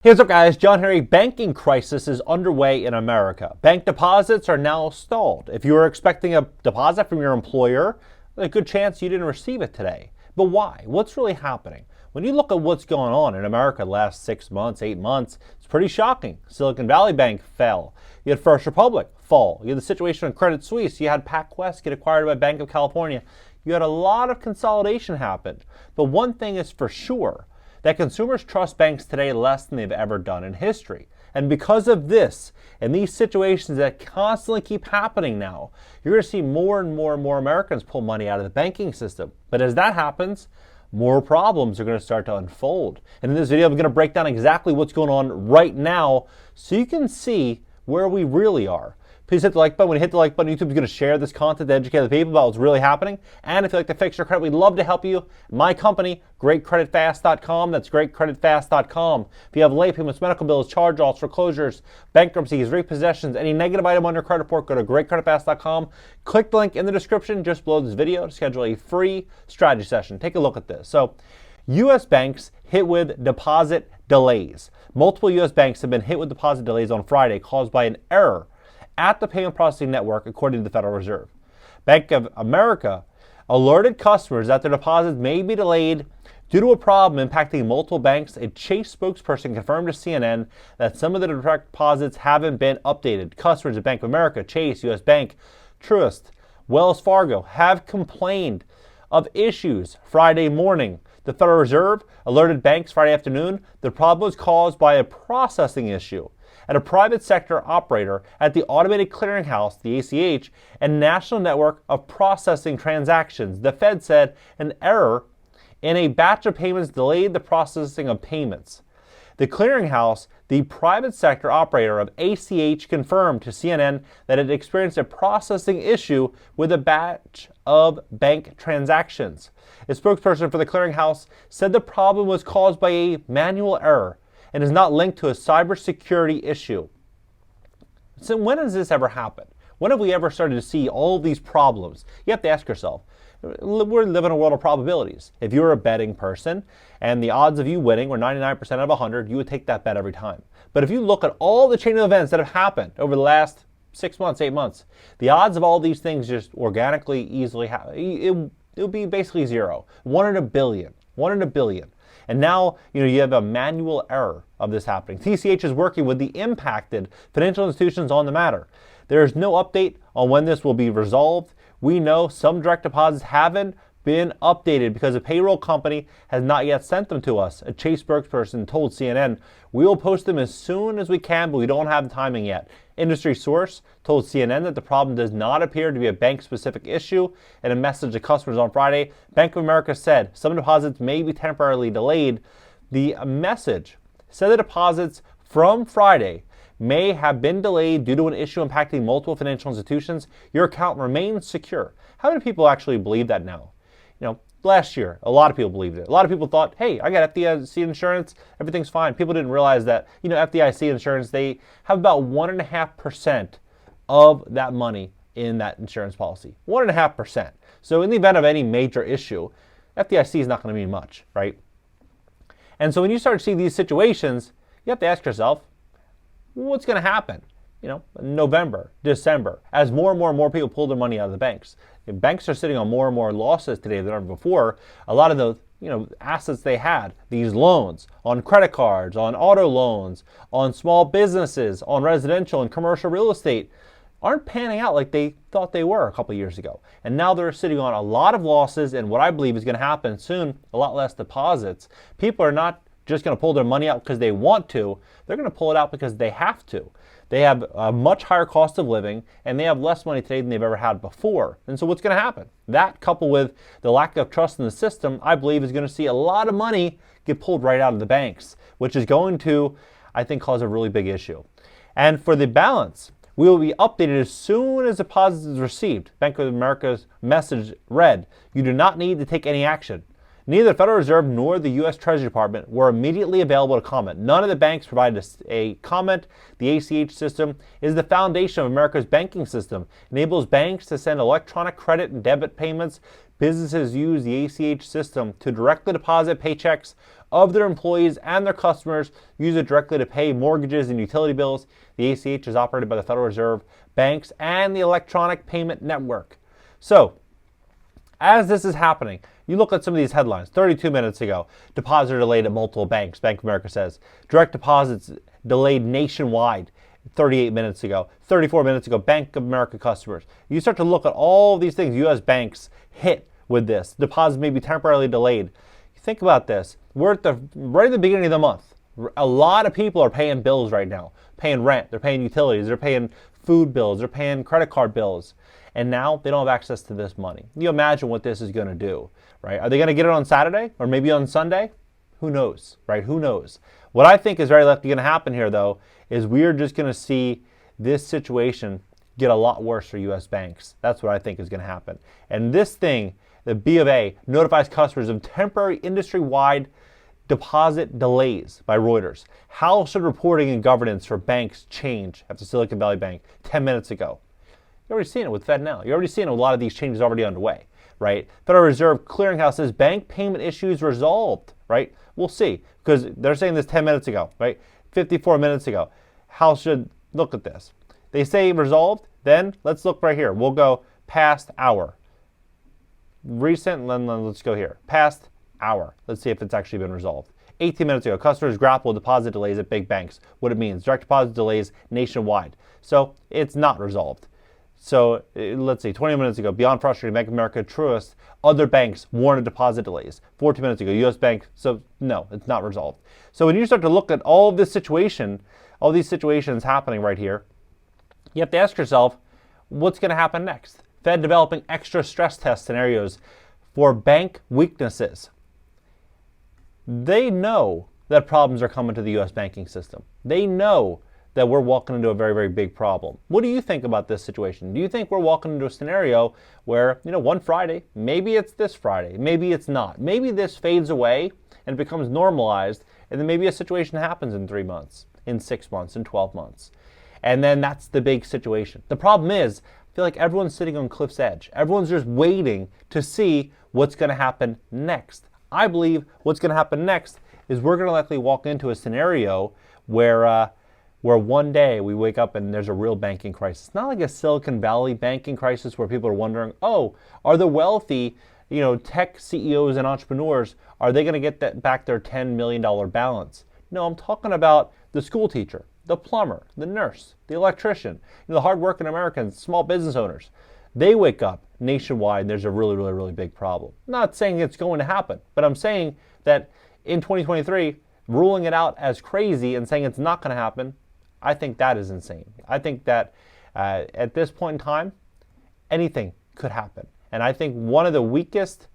Hey, what's up, guys? John Henry. Banking crisis is underway in America. Bank deposits are now stalled. If you were expecting a deposit from your employer, there's a good chance you didn't receive it today. But why? What's really happening? When you look at what's going on in America the last 6 months, 8 months, it's pretty shocking. Silicon Valley Bank fell. You had First Republic fall. You had the situation in Credit Suisse. You had PacWest get acquired by Bank of California. You had a lot of consolidation happen. But one thing is for sure, that consumers trust banks today less than they've ever done in history. And because of this, and these situations that constantly keep happening now, you're going to see more and more and more Americans pull money out of the banking system. But as that happens, more problems are going to start to unfold. And in this video, I'm going to break down exactly what's going on right now so you can see where we really are. Please hit the like button. When you hit the like button, YouTube is going to share this content to educate the people about what's really happening. And if you'd like to fix your credit, we'd love to help you. My company, GreatCreditFast.com. That's GreatCreditFast.com. If you have late payments, medical bills, charge-offs, foreclosures, bankruptcies, repossessions, any negative item on your credit report, go to GreatCreditFast.com. Click the link in the description just below this video to schedule a free strategy session. Take a look at this. So, U.S. banks hit with deposit delays. Multiple U.S. banks have been hit with deposit delays on Friday caused by an error at the payment processing network, according to the Federal Reserve. Bank of America alerted customers that their deposits may be delayed due to a problem impacting multiple banks. A Chase spokesperson confirmed to CNN that some of the direct deposits haven't been updated. Customers at Bank of America, Chase, U.S. Bank, Truist, Wells Fargo have complained of issues Friday morning. The Federal Reserve alerted banks Friday afternoon the problem was caused by a processing issue at a private sector operator at the Automated Clearinghouse, the ACH, and National Network of Processing Transactions. The Fed said an error in a batch of payments delayed the processing of payments. The clearinghouse, the private sector operator of ACH, confirmed to CNN that it experienced a processing issue with a batch of bank transactions. A spokesperson for the clearinghouse said the problem was caused by a manual error and is not linked to a cybersecurity issue. So when has this ever happened? When have we ever started to see all of these problems? You have to ask yourself. We're living in a world of probabilities. If you're a betting person and the odds of you winning were 99% out of 100, you would take that bet every time. But if you look at all the chain of events that have happened over the last 6 months, 8 months, the odds of all these things just organically, easily happen, it would be basically zero. 1 in a billion. 1 in a billion. And now, you have a manual error of this happening. TCH is working with the impacted financial institutions on the matter. There is no update on when this will be resolved. We know some direct deposits haven't been updated because a payroll company has not yet sent them to us. A Chase spokesperson told CNN, "We will post them as soon as we can, but we don't have the timing yet." Industry source told CNN that the problem does not appear to be a bank-specific issue. In a message to customers on Friday, Bank of America said some deposits may be temporarily delayed. The message said the deposits from Friday may have been delayed due to an issue impacting multiple financial institutions. Your account remains secure. How many people actually believe that now? Last year, a lot of people believed it. A lot of people thought, hey, I got FDIC insurance, everything's fine. People didn't realize that, FDIC insurance, they have about 1.5% of that money in that insurance policy. 1.5%. So in the event of any major issue, FDIC is not going to mean much, right? And so when you start to see these situations, you have to ask yourself, what's going to happen? November, December, as more and more people pull their money out of the banks. If banks are sitting on more and more losses today than ever before. A lot of the assets they had, these loans on credit cards, on auto loans, on small businesses, on residential and commercial real estate, aren't panning out like they thought they were a couple years ago. And now they're sitting on a lot of losses, and what I believe is going to happen soon, a lot less deposits. People are not just going to pull their money out because they want to. They're going to pull it out because they have to. They have a much higher cost of living, and they have less money today than they've ever had before. And so what's going to happen? That, coupled with the lack of trust in the system, I believe is going to see a lot of money get pulled right out of the banks, which is going to, I think, cause a really big issue. And for the balance, we will be updated as soon as deposits is received. Bank of America's message read, "You do not need to take any action. Neither the Federal Reserve nor the U.S. Treasury Department were immediately available to comment. None of the banks provided a comment. The ACH system is the foundation of America's banking system. It enables banks to send electronic credit and debit payments. Businesses use the ACH system to directly deposit paychecks of their employees and their customers, use it directly to pay mortgages and utility bills. The ACH is operated by the Federal Reserve, banks, and the electronic payment network. So, as this is happening, you look at some of these headlines. 32 minutes ago, deposit delayed at multiple banks, Bank of America says. Direct deposits delayed nationwide 38 minutes ago. 34 minutes ago, Bank of America customers. You start to look at all these things U.S. banks hit with this. Deposits may be temporarily delayed. Think about this. We're right at the beginning of the month. A lot of people are paying bills right now, paying rent, they're paying utilities, they're paying food bills, they're paying credit card bills. And now they don't have access to this money. You imagine what this is going to do, right? Are they going to get it on Saturday or maybe on Sunday? Who knows, right? Who knows? What I think is very likely going to happen here, though, is we're just going to see this situation get a lot worse for U.S. banks. That's what I think is going to happen. And this thing, the B of A, notifies customers of temporary industry-wide deposit delays by Reuters. How should reporting and governance for banks change after Silicon Valley Bank 10 minutes ago? You're already seeing it with FedNow. You're already seeing a lot of these changes already underway, right? Federal Reserve Clearinghouse says bank payment issues resolved, right? We'll see, because they're saying this 10 minutes ago, right? 54 minutes ago. How should look at this? They say resolved, then let's look right here. We'll go past hour. Recent, then let's go here. Past hour. Let's see if it's actually been resolved. 18 minutes ago, customers grapple with deposit delays at big banks. What it means, direct deposit delays nationwide. So it's not resolved. So let's see, 20 minutes ago, beyond frustrating, Bank of America, Truist, other banks warned of deposit delays. 14 minutes ago, U.S. Bank, so no, it's not resolved. So when you start to look at all of this situation, all these situations happening right here, you have to ask yourself, what's going to happen next? Fed developing extra stress test scenarios for bank weaknesses. They know that problems are coming to the U.S. banking system. They know that we're walking into a very, very big problem. What do you think about this situation? Do you think we're walking into a scenario where, one Friday, maybe it's this Friday, maybe it's not. Maybe this fades away and becomes normalized, and then maybe a situation happens in 3 months, in 6 months, in 12 months. And then that's the big situation. The problem is, I feel like everyone's sitting on cliff's edge. Everyone's just waiting to see what's going to happen next. I believe what's going to happen next is we're going to likely walk into a scenario where one day we wake up and there's a real banking crisis. Not like a Silicon Valley banking crisis where people are wondering, are the wealthy, tech CEOs and entrepreneurs, are they going to get back their $10 million balance? No, I'm talking about the school teacher, the plumber, the nurse, the electrician, the hardworking Americans, small business owners. They wake up nationwide and there's a really, really, really big problem. I'm not saying it's going to happen, but I'm saying that in 2023, ruling it out as crazy and saying it's not going to happen, I think that is insane. I think that at this point in time, anything could happen. And I think one of the weakest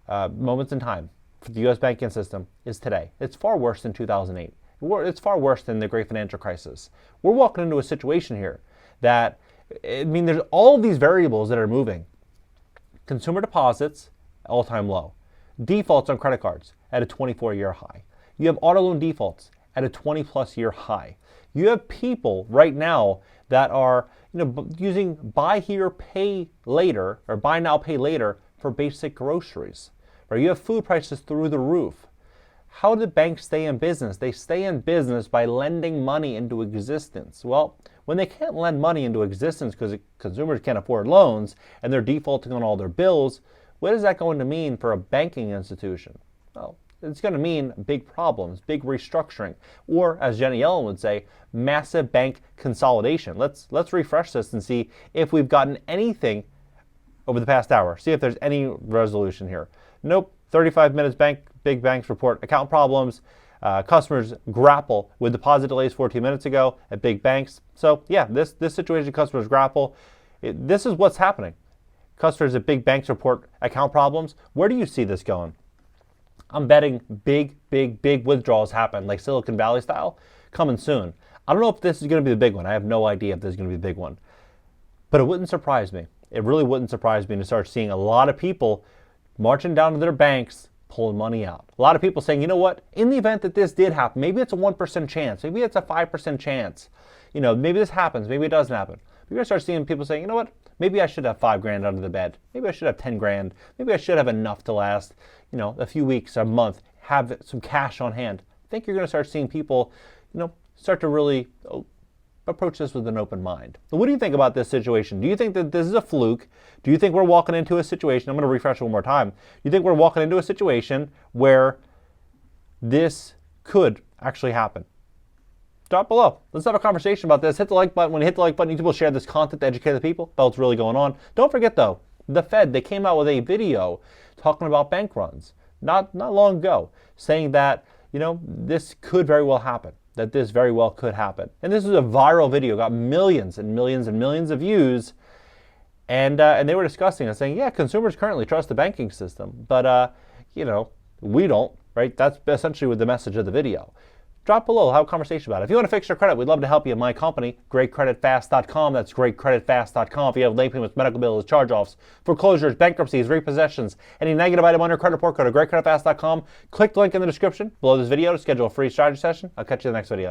moments in time for the U.S. banking system is today. It's far worse than 2008. It's far worse than the great financial crisis. We're walking into a situation here that, there's all these variables that are moving. Consumer deposits, all-time low. Defaults on credit cards at a 24-year high. You have auto loan defaults at a 20-plus year high. You have people right now that are using buy here, pay later, or buy now, pay later for basic groceries. Right? You have food prices through the roof. How do banks stay in business? They stay in business by lending money into existence. Well, when they can't lend money into existence because consumers can't afford loans and they're defaulting on all their bills, what is that going to mean for a banking institution? Well, it's going to mean big problems, big restructuring, or as Jenny Yellen would say, massive bank consolidation. Let's refresh this and see if we've gotten anything over the past hour. See if there's any resolution here. Nope. 35 minutes big banks report account problems. Customers grapple with deposit delays 14 minutes ago at big banks. So yeah, this situation, customers grapple. This is what's happening. Customers at big banks report account problems. Where do you see this going? I'm betting big withdrawals happen, like Silicon Valley style, coming soon. I don't know if this is going to be the big one. I have no idea if this is going to be the big one. But it wouldn't surprise me. It really wouldn't surprise me to start seeing a lot of people marching down to their banks, pulling money out. A lot of people saying, you know what, in the event that this did happen, maybe it's a 1% chance, maybe it's a 5% chance. Maybe this happens, maybe it doesn't happen. You're gonna start seeing people saying, you know what, maybe I should have $5,000 under the bed. Maybe I should have 10 grand. Maybe I should have enough to last, a few weeks, a month, have some cash on hand. I think you're gonna start seeing people, start to really approach this with an open mind. So what do you think about this situation? Do you think that this is a fluke? Do you think we're walking into a situation, I'm going to refresh one more time. Do you think we're walking into a situation where this could actually happen? Drop below. Let's have a conversation about this. Hit the like button. When you hit the like button, you will share this content to educate the people about what's really going on. Don't forget though, the Fed, they came out with a video talking about bank runs not long ago, saying that, this could very well happen. That this very well could happen. And this is a viral video, got millions and millions and millions of views. And they were discussing and saying, yeah, consumers currently trust the banking system, but we don't, right? That's essentially with the message of the video. Drop below, have a conversation about it. If you want to fix your credit, we'd love to help you at my company, GreatCreditFast.com. That's GreatCreditFast.com. If you have late payments, medical bills, charge-offs, foreclosures, bankruptcies, repossessions, any negative item on your credit report, go to GreatCreditFast.com. Click the link in the description below this video to schedule a free strategy session. I'll catch you in the next video.